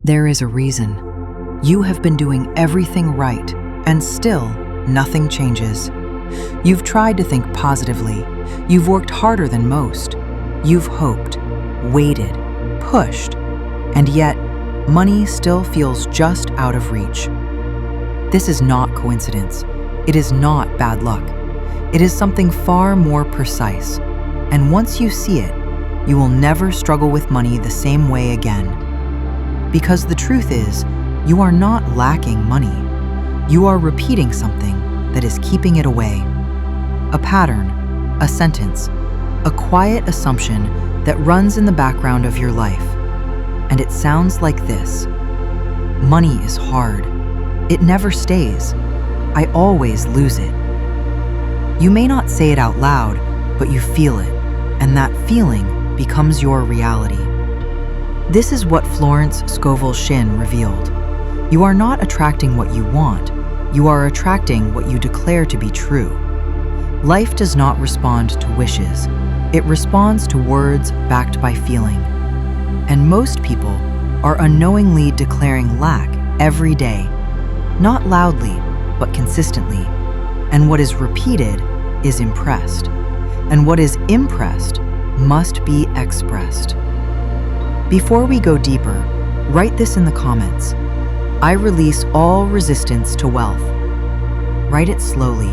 There is a reason. You have been doing everything right, and still nothing changes. You've tried to think positively. You've worked harder than most. You've hoped, waited, pushed, and yet money still feels just out of reach. This is not coincidence. It is not bad luck. It is something far more precise. And once you see it, you will never struggle with money the same way again. Because the truth is, you are not lacking money. You are repeating something that is keeping it away. A pattern, a sentence, a quiet assumption that runs in the background of your life. And it sounds like this: money is hard. It never stays. I always lose it. You may not say it out loud, but you feel it, and that feeling becomes your reality. This is what Florence Scovel Shinn revealed. You are not attracting what you want. You are attracting what you declare to be true. Life does not respond to wishes. It responds to words backed by feeling. And most people are unknowingly declaring lack every day, not loudly, but consistently. And what is repeated is impressed. And what is impressed must be expressed. Before we go deeper, write this in the comments. I release all resistance to wealth. Write it slowly,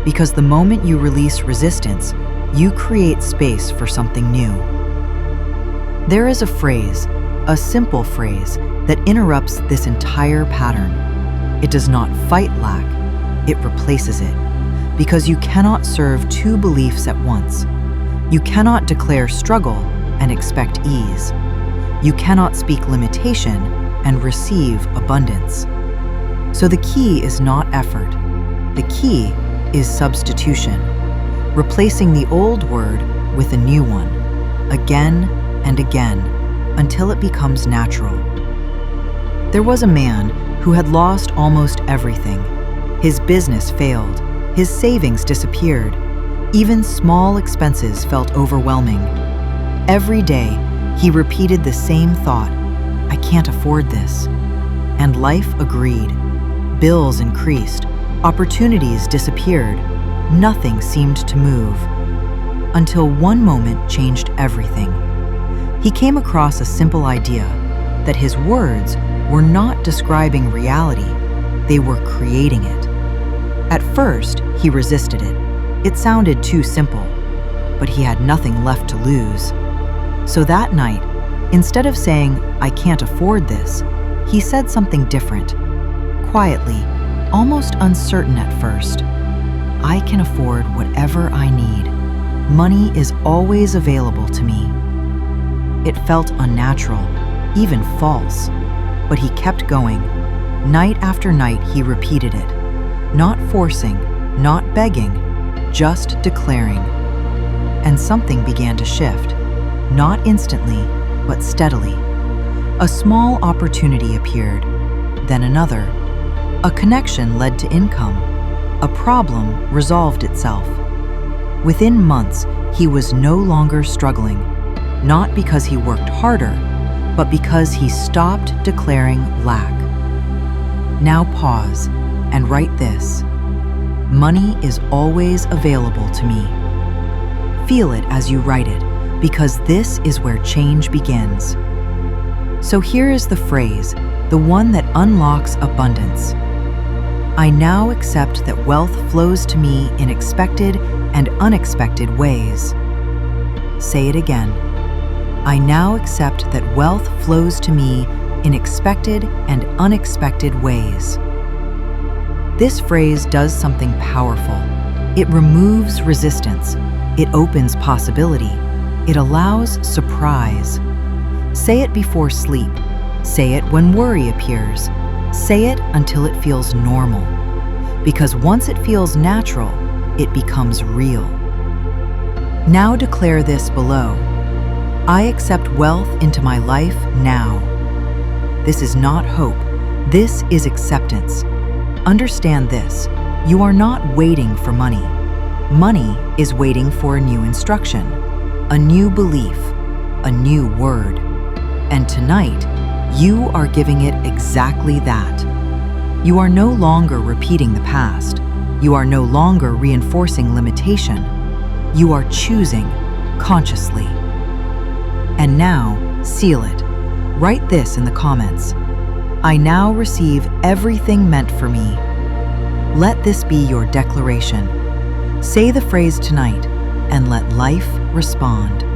because the moment you release resistance, you create space for something new. There is a phrase, a simple phrase, that interrupts this entire pattern. It does not fight lack, it replaces it. Because you cannot serve two beliefs at once. You cannot declare struggle and expect ease. You cannot speak limitation and receive abundance. So the key is not effort. The key is substitution, replacing the old word with a new one, again and again, until it becomes natural. There was a man who had lost almost everything. His business failed. His savings disappeared. Even small expenses felt overwhelming. Every day, he repeated the same thought: I can't afford this. And life agreed. Bills increased. Opportunities disappeared. Nothing seemed to move. Until one moment changed everything. He came across a simple idea: that his words were not describing reality, they were creating it. At first, he resisted it. It sounded too simple, but he had nothing left to lose. So that night, instead of saying, I can't afford this, he said something different. Quietly, almost uncertain at first. I can afford whatever I need. Money is always available to me. It felt unnatural, even false, but he kept going. Night after night, he repeated it. Not forcing, not begging, just declaring. And something began to shift, not instantly, but steadily. A small opportunity appeared, then another. A connection led to income. A problem resolved itself. Within months, he was no longer struggling, not because he worked harder, but because he stopped declaring lack. Now pause and write this: money is always available to me. Feel it as you write it, because this is where change begins. So here is the phrase, the one that unlocks abundance. I now accept that wealth flows to me in expected and unexpected ways. Say it again. I now accept that wealth flows to me in expected and unexpected ways. This phrase does something powerful. It removes resistance. It opens possibility. It allows surprise. Say it before sleep. Say it when worry appears. Say it until it feels normal. Because once it feels natural, it becomes real. Now declare this below. I accept wealth into my life now. This is not hope. This is acceptance. Understand this. You are not waiting for money. Money is waiting for a new instruction, a new belief, a new word. And tonight, You are giving it exactly that. You are no longer repeating the past. You are no longer reinforcing limitation. You are choosing consciously. And now, seal it. Write this in the comments. I now receive everything meant for me. Let this be your declaration. Say the phrase tonight and let life respond.